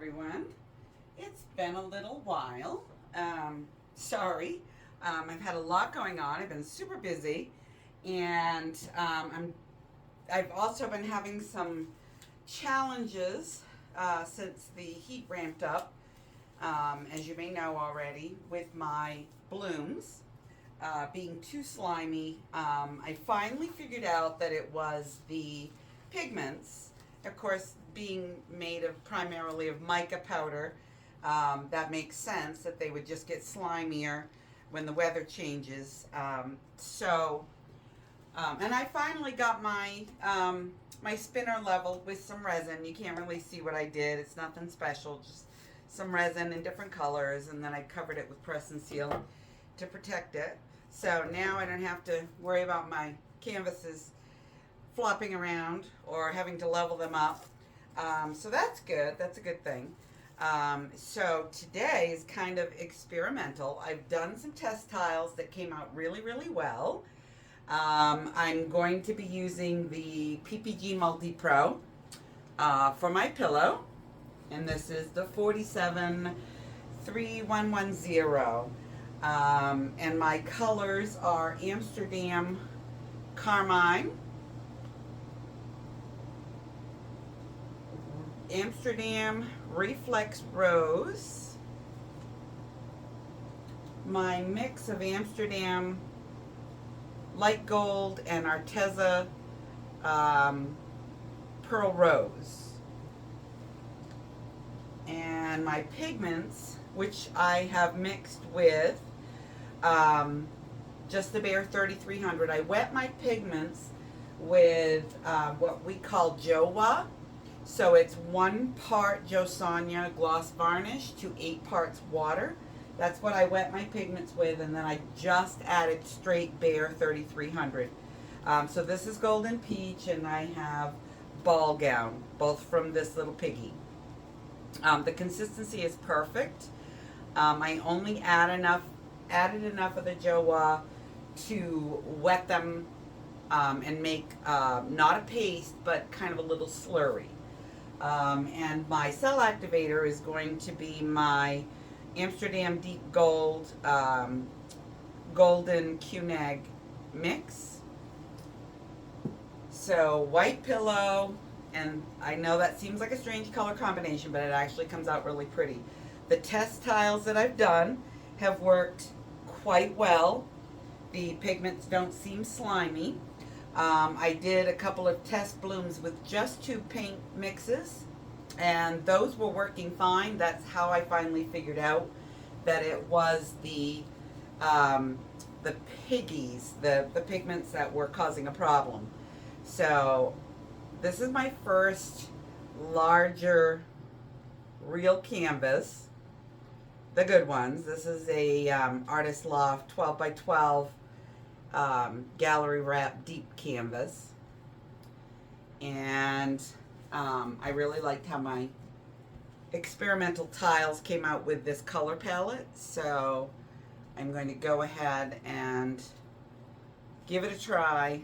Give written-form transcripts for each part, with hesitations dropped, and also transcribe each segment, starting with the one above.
everyone. It's been a little while. Sorry. I've had a lot going on. I've been super busy, and I've also been having some challenges since the heat ramped up, as you may know already, with my blooms being too slimy. I finally figured out that it was the pigments. Of course, being made of primarily of mica powder, that makes sense that they would just get slimier when the weather changes. And I finally got my my spinner leveled with some resin. You can't really see what I did. It's nothing special, just some resin in different colors, and then I covered it with press and seal to protect it. So now I don't have to worry about my canvases flopping around or having to level them up. So that's good. That's a good thing. So today is kind of experimental. I've done some test tiles that came out really, really well. I'm going to be using the PPG Multi Pro for my pillow, and this is the 4731110. And my colors are Amsterdam Carmine, Amsterdam Reflex Rose, my mix of Amsterdam Light Gold and Arteza Pearl Rose. And my pigments, which I have mixed with just the bare 3300. I wet my pigments with what we call Jowa. So it's 1 part Josanya gloss varnish to 8 parts water. That's what I wet my pigments with, and then I just added straight bare 3300. So this is Golden Peach, and I have Ball Gown, both from this little piggy. The consistency is perfect. I only added enough of the Jowa to wet them and make not a paste, but kind of a little slurry. And my cell activator is going to be my Amsterdam Deep Gold Golden Cuneg mix. So white pillow, and I know that seems like a strange color combination, but it actually comes out really pretty. The test tiles that I've done have worked quite well. The pigments don't seem slimy. I did a couple of test blooms with just 2 paint mixes, and those were working fine. That's how I finally figured out that it was the piggies, the pigments that were causing a problem. So this is my first larger real canvas, the good ones. This is a Artist Loft 12 by 12 gallery wrap deep canvas, and I really liked how my experimental tiles came out with this color palette, so I'm going to go ahead and give it a try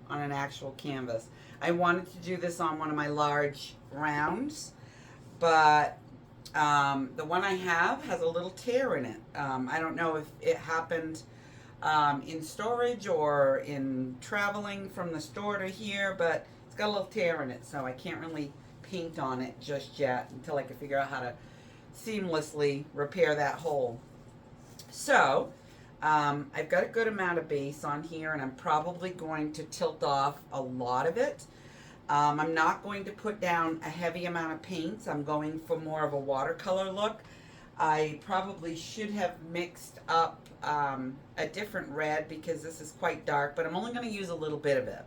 on an actual canvas. I wanted to do this on one of my large rounds, but the one I have has a little tear in it. I don't know if it happened in storage or in traveling from the store to here, but it's got a little tear in it, so I can't really paint on it just yet until I can figure out how to seamlessly repair that hole. So I've got a good amount of base on here, and I'm probably going to tilt off a lot of it. I'm not going to put down a heavy amount of paints. I'm going for more of a watercolor look. I probably should have mixed up a different red because this is quite dark, but I'm only going to use a little bit of it.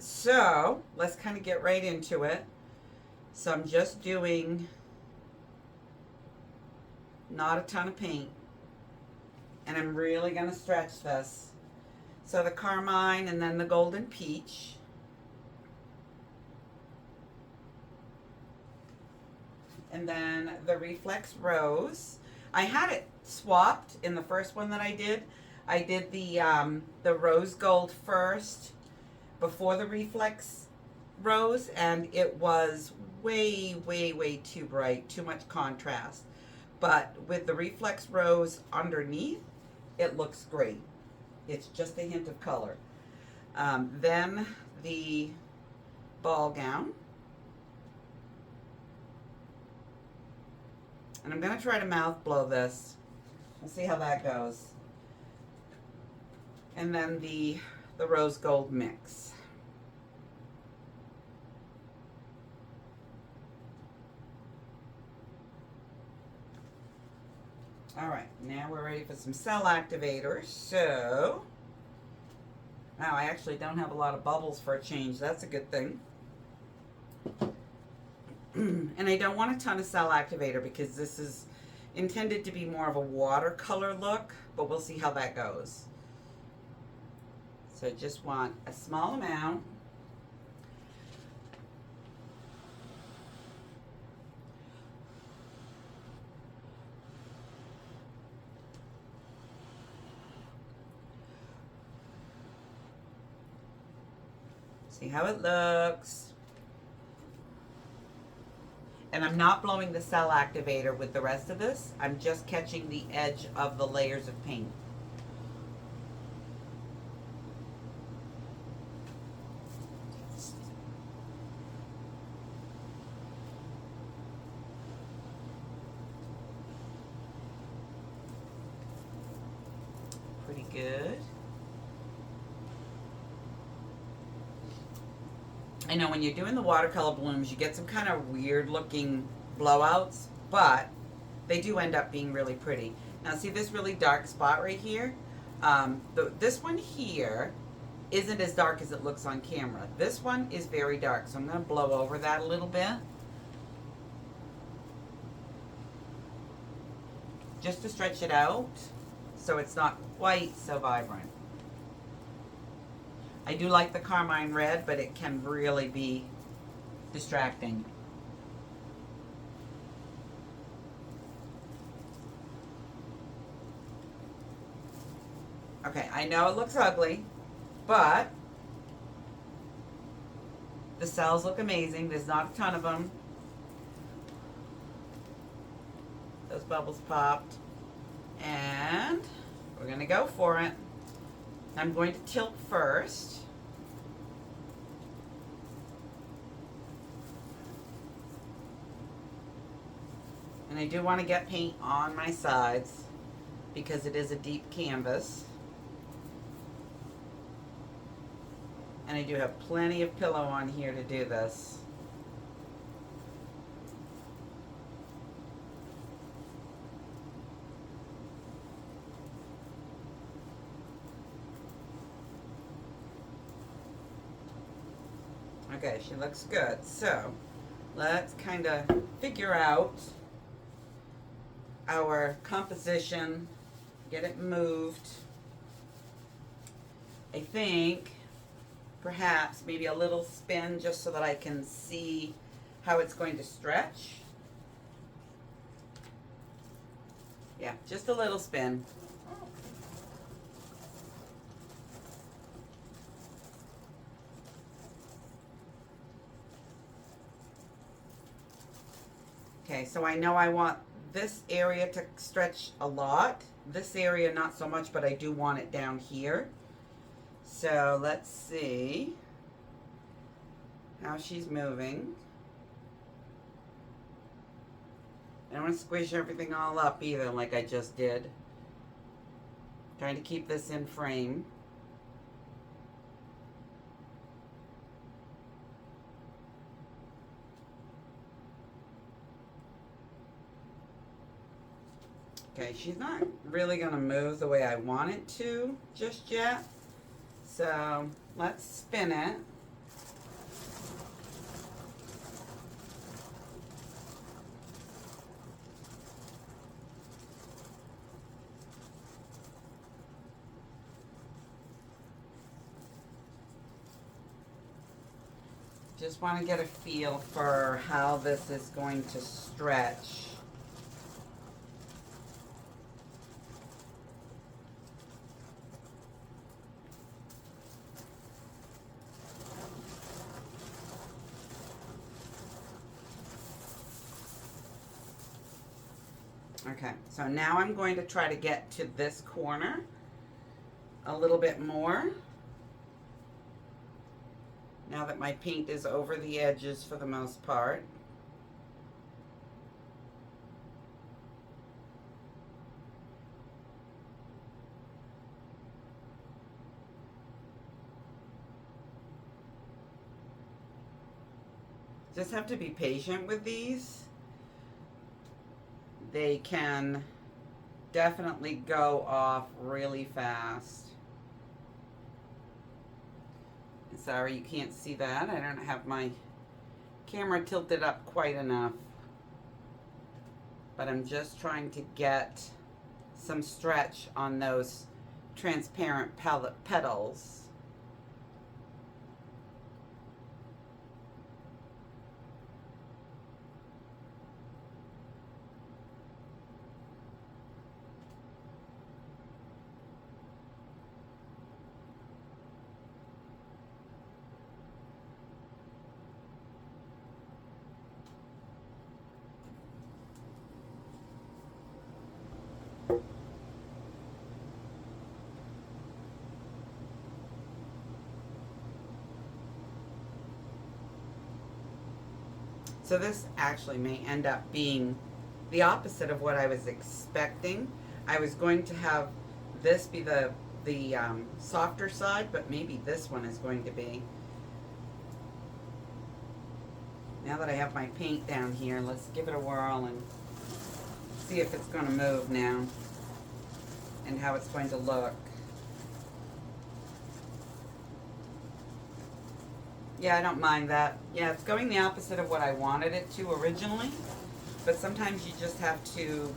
So let's kind of get right into it. So I'm just doing not a ton of paint, and I'm really going to stretch this. So the Carmine and then the Golden Peach. And then the Reflex Rose. I had it swapped in the first one that I did. I did the rose gold first before the Reflex Rose, and it was way, way, way too bright, too much contrast. But with the reflex rose underneath, it looks great. It's just a hint of color. Then the ball gown. And I'm going to try to mouth blow this. We'll see how that goes. And then the rose gold mix. All right, now we're ready for some cell activators. So, now I actually don't have a lot of bubbles for a change. That's a good thing. And I don't want a ton of cell activator because this is intended to be more of a watercolor look, but we'll see how that goes. So I just want a small amount. See how it looks. And I'm not blowing the cell activator with the rest of this. I'm just catching the edge of the layers of paint. Pretty good. I know when you're doing the watercolor blooms, you get some kind of weird looking blowouts, but they do end up being really pretty. Now see this really dark spot right here? This one here isn't as dark as it looks on camera. This one is very dark, so I'm going to blow over that a little bit. Just to stretch it out so it's not quite so vibrant. I do like the carmine red, but it can really be distracting. Okay, I know it looks ugly, but the cells look amazing. There's not a ton of them. Those bubbles popped. And we're going to go for it. I'm going to tilt first. And I do want to get paint on my sides because it is a deep canvas. And I do have plenty of pillow on here to do this. Okay, she looks good. So let's kind of figure out our composition, get it moved. I think perhaps maybe a little spin just so that I can see how it's going to stretch. Yeah, just a little spin. Okay, so I know I want this area to stretch a lot. This area not so much, but I do want it down here. So let's see how she's moving. I don't want to squish everything all up either like I just did. Trying to keep this in frame. Okay, she's not really going to move the way I want it to just yet. So let's spin it. Just want to get a feel for how this is going to stretch. Okay, so now I'm going to try to get to this corner a little bit more. Now that my paint is over the edges for the most part. Just have to be patient with these. They can definitely go off really fast. Sorry you can't see that. I don't have my camera tilted up quite enough. But I'm just trying to get some stretch on those transparent petals. So this actually may end up being the opposite of what I was expecting. I was going to have this be the softer side, but maybe this one is going to be. Now that I have my paint down here, let's give it a whirl and see if it's going to move now and how it's going to look. Yeah, I don't mind that. Yeah, it's going the opposite of what I wanted it to originally, but sometimes you just have to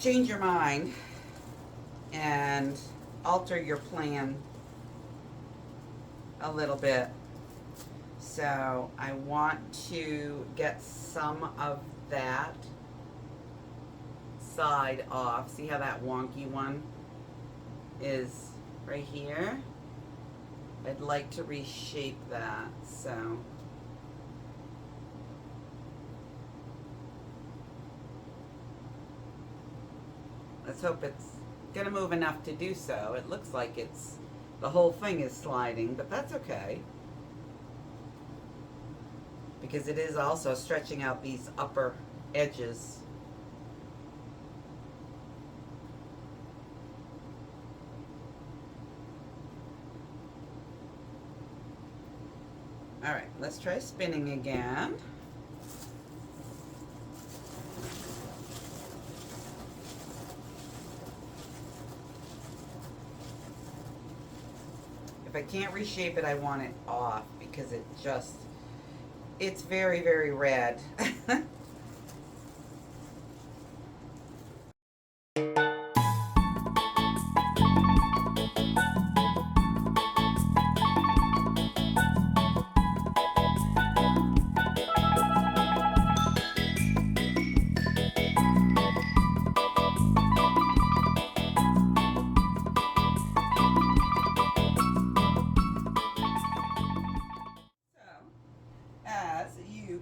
change your mind and alter your plan a little bit. So I want to get some of that side off. See how that wonky one is right here? I'd like to reshape that, so. Let's hope it's gonna move enough to do so. It looks like the whole thing is sliding, but that's okay. Because it is also stretching out these upper edges. All right, let's try spinning again. If I can't reshape it, I want it off because it's very, very red.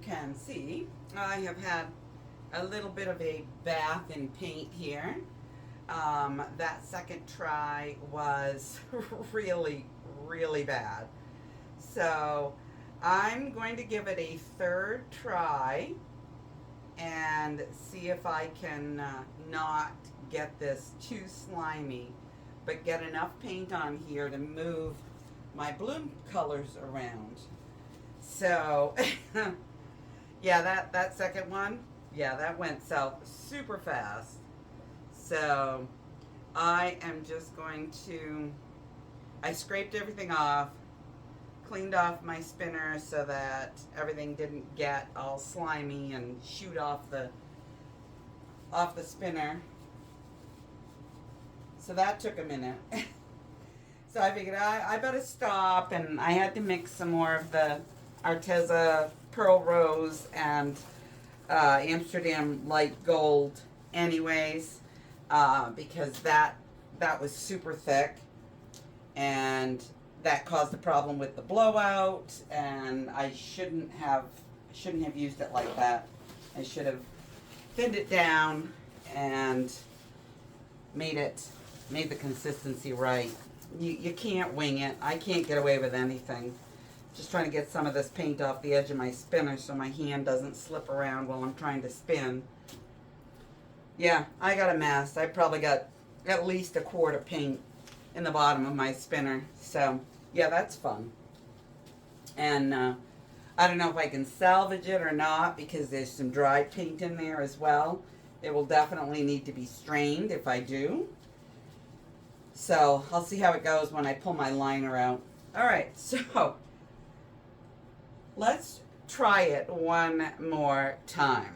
Can see, I have had a little bit of a bath in paint here. That second try was really, really bad. So I'm going to give it a third try and see if I can not get this too slimy, but get enough paint on here to move my bloom colors around. So yeah, that second one, yeah, that went south super fast. So I am just going to, I scraped everything off, cleaned off my spinner so that everything didn't get all slimy and shoot off the spinner. So that took a minute. So I figured I better stop, and I had to mix some more of the Arteza Pearl Rose and Amsterdam Light Gold anyways, because that was super thick, and that caused a problem with the blowout, and I shouldn't have used it like that. I should have thinned it down and made the consistency right. You can't wing it. I can't get away with anything. Just trying to get some of this paint off the edge of my spinner so my hand doesn't slip around while I'm trying to spin. Yeah, I got a mess. I probably got at least a quart of paint in the bottom of my spinner. So, yeah, that's fun. And I don't know if I can salvage it or not because there's some dried paint in there as well. It will definitely need to be strained if I do. So, I'll see how it goes when I pull my liner out. All right, so let's try it one more time.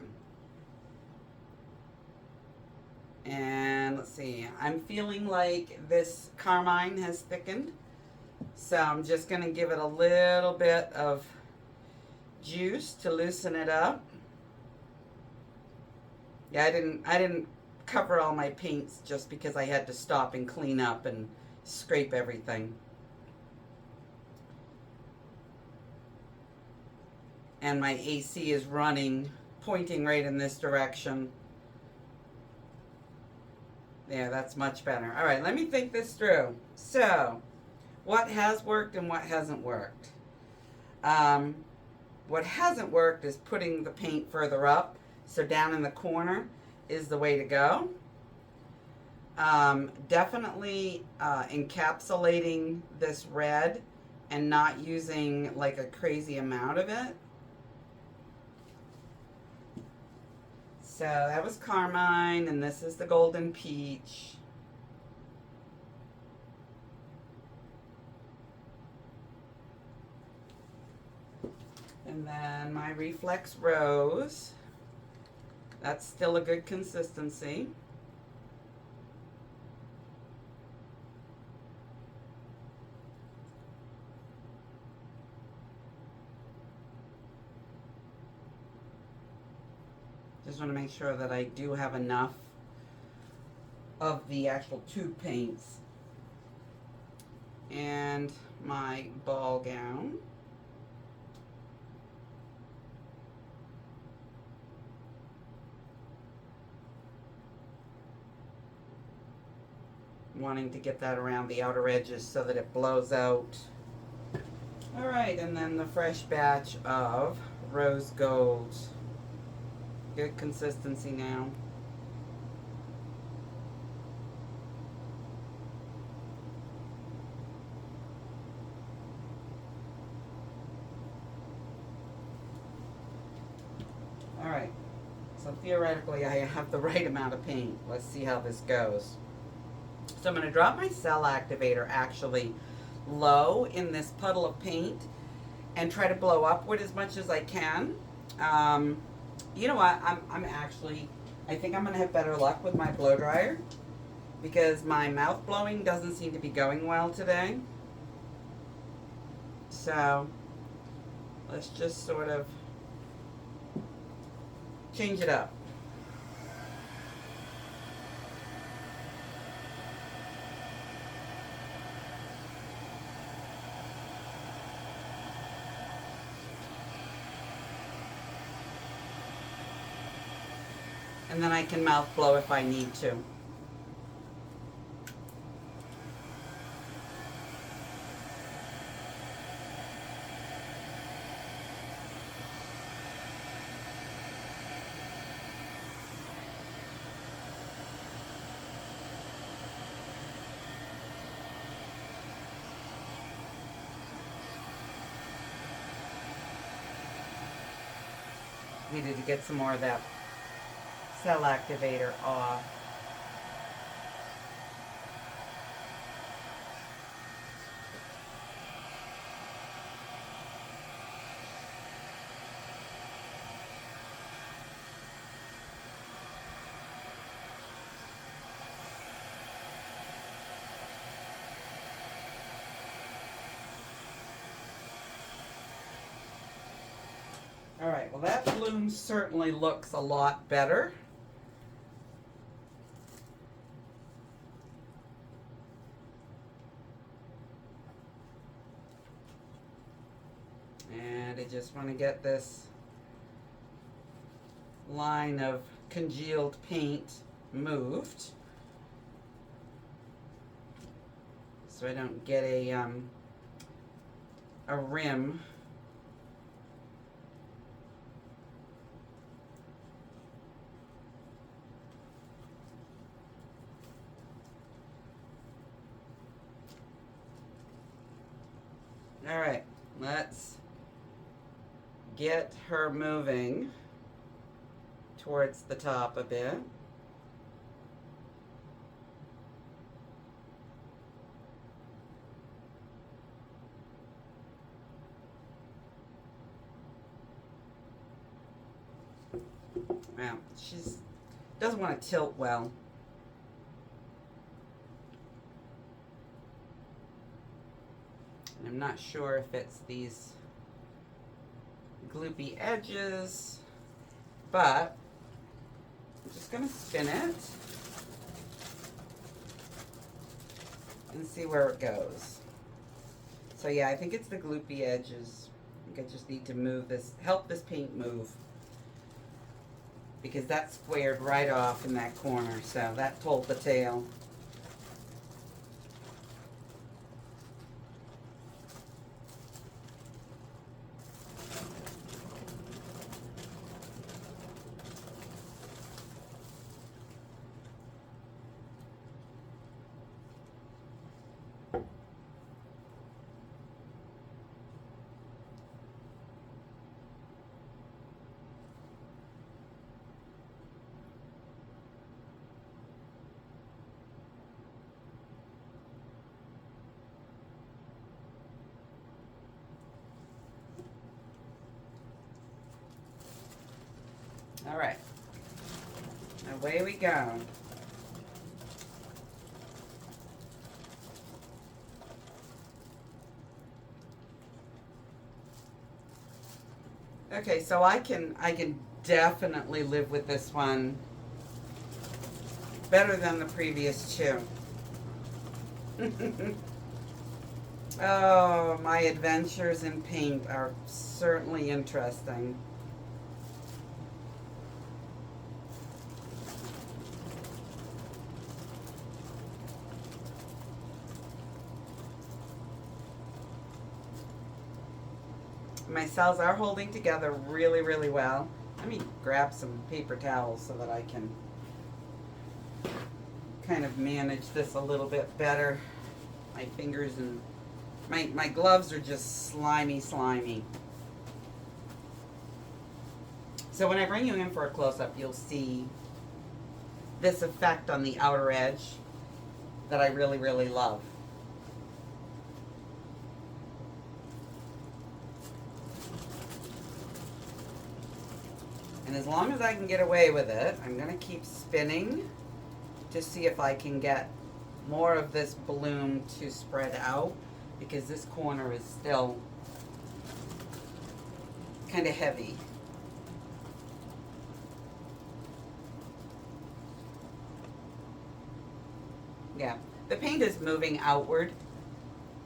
And let's see, I'm feeling like this carmine has thickened. So I'm just going to give it a little bit of juice to loosen it up. Yeah, I didn't cover all my paints just because I had to stop and clean up and scrape everything. And my AC is running, pointing right in this direction. Yeah, that's much better. All right, let me think this through. So, what has worked and what hasn't worked? What hasn't worked is putting the paint further up. So down in the corner is the way to go. Definitely encapsulating this red and not using like a crazy amount of it. So that was carmine, and this is the golden peach. And then my reflex rose. That's still a good consistency. Just want to make sure that I do have enough of the actual tube paints. And my ball gown. Wanting to get that around the outer edges so that it blows out. All right, and then the fresh batch of rose gold. Good consistency now. All right, so theoretically I have the right amount of paint. Let's see how this goes. So I'm going to drop my cell activator actually low in this puddle of paint and try to blow upward as much as I can. You know what, I think I'm going to have better luck with my blow dryer because my mouth blowing doesn't seem to be going well today. So let's just sort of change it up. And then I can mouth blow if I need to. Needed to get some more of that cell activator off. All right, well that bloom certainly looks a lot better. And I just want to get this line of congealed paint moved, so I don't get a rim. All right, let's get her moving towards the top a bit. Wow, she's doesn't want to tilt well. And I'm not sure if it's these gloopy edges, but I'm just going to spin it and see where it goes. So yeah, I think it's the gloopy edges. I think I just need to move this, help this paint move, because that squared right off in that corner, so that told the tale. All right, away we go. Okay, so I can definitely live with this one better than the previous two. Oh, my adventures in paint are certainly interesting. My cells are holding together really, really well. Let me grab some paper towels so that I can kind of manage this a little bit better. My fingers and my gloves are just slimy. So when I bring you in for a close-up, you'll see this effect on the outer edge that I really, really love. And as long as I can get away with it, I'm going to keep spinning to see if I can get more of this bloom to spread out, because this corner is still kind of heavy. Yeah, the paint is moving outward,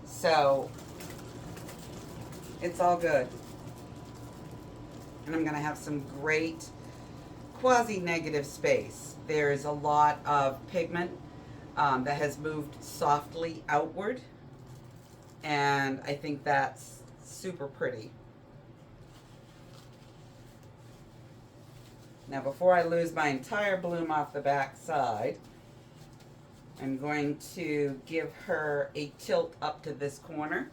so it's all good. And I'm going to have some great quasi-negative space. There's a lot of pigment that has moved softly outward, and I think that's super pretty. Now, before I lose my entire bloom off the back side, I'm going to give her a tilt up to this corner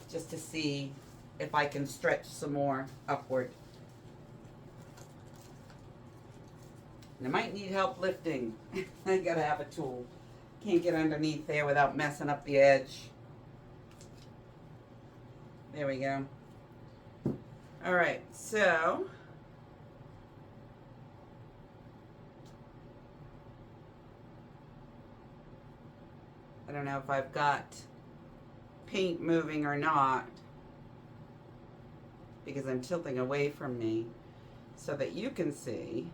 just to see if I can stretch some more upward. And I might need help lifting. I gotta have a tool. Can't get underneath there without messing up the edge. There we go. All right, so I don't know if I've got paint moving or not, because I'm tilting away from me so that you can see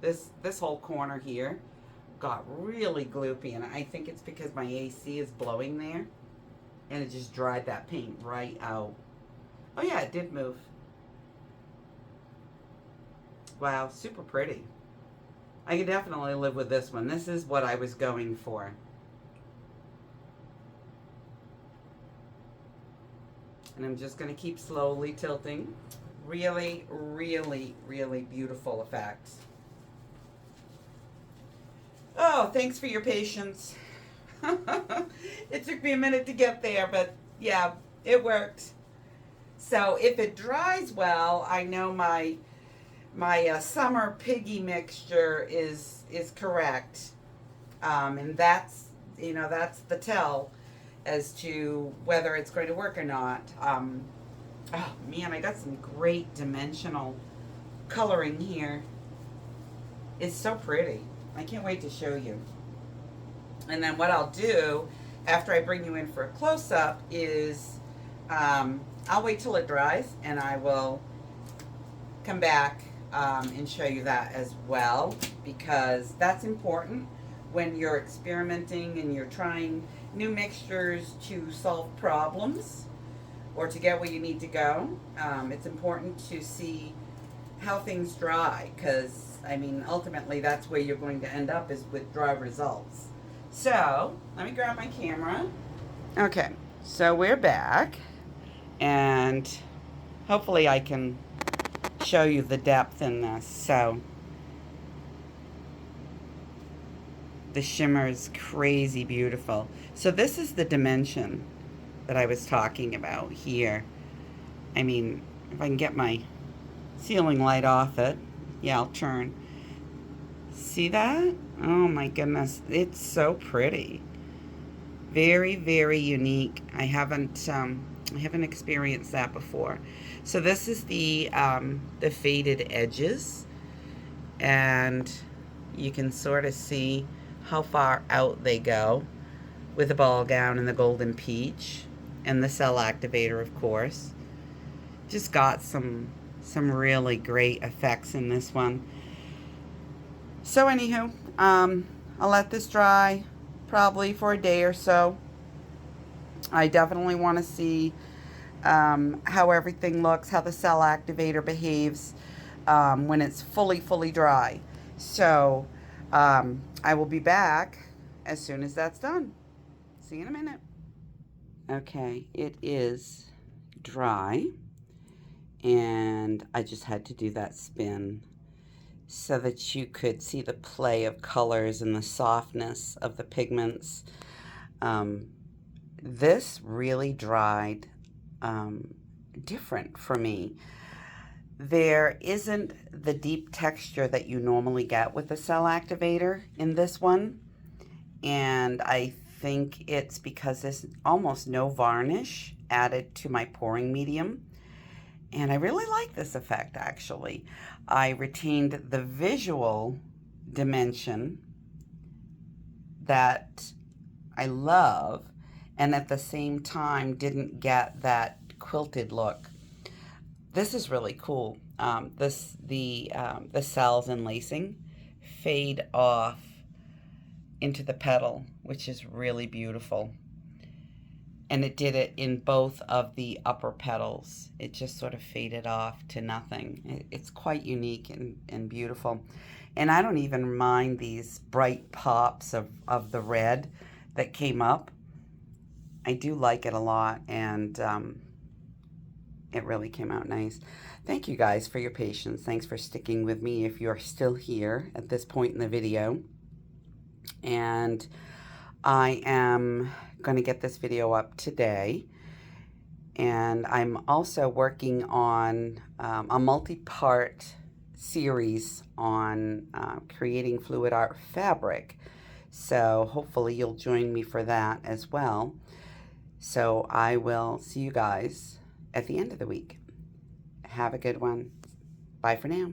this whole corner here got really gloopy, and I think it's because my AC is blowing there. and it just dried that paint right out. Oh yeah, it did move. Wow, super pretty. I could definitely live with this one. This is what I was going for. And I'm just going to keep slowly tilting. Really, really, really beautiful effects. Oh, thanks for your patience. It took me a minute to get there, but yeah, it worked. So if it dries well, I know my summer piggy mixture is correct, and that's that's the tell as to whether it's going to work or not. Oh man, I got some great dimensional coloring here. It's so pretty. I can't wait to show you. And then what I'll do after I bring you in for a close-up is I'll wait till it dries and I will come back and show you that as well, because that's important when you're experimenting and you're trying new mixtures to solve problems or to get where you need to go. It's important to see how things dry, because I mean ultimately that's where you're going to end up, is with dry results. So let me grab my camera. Okay, so we're back, and hopefully I can show you the depth in this. So the shimmer is crazy beautiful. So this is the dimension that I was talking about here. I mean, if I can get my ceiling light off it, yeah, I'll turn. See that? Oh my goodness, it's so pretty. Very, very unique. I haven't experienced that before. So this is the faded edges, and you can sort of see how far out they go with the ball gown and the golden peach and the cell activator, of course. Just got some really great effects in this one. So anywho, I'll let this dry probably for a day or so. I definitely want to see how everything looks, how the cell activator behaves when it's fully dry. So I will be back as soon as that's done. See you in a minute. Okay, it is dry, and I just had to do that spin so that you could see the play of colors and the softness of the pigments. This really dried different for me. There isn't the deep texture that you normally get with the cell activator in this one, and I think it's because there's almost no varnish added to my pouring medium. And I really like this effect, actually. I retained the visual dimension that I love, and at the same time didn't get that quilted look. This is really cool. The cells and lacing fade off into the petal, which is really beautiful. And it did it in both of the upper petals. It just sort of faded off to nothing. It's quite unique and beautiful. And I don't even mind these bright pops of the red that came up. I do like it a lot, and it really came out nice. Thank you guys for your patience. Thanks for sticking with me if you're still here at this point in the video. And I am going to get this video up today, and I'm also working on a multi-part series on creating fluid art fabric, so hopefully you'll join me for that as well. So I will see you guys at the end of the week. Have a good one. Bye for now.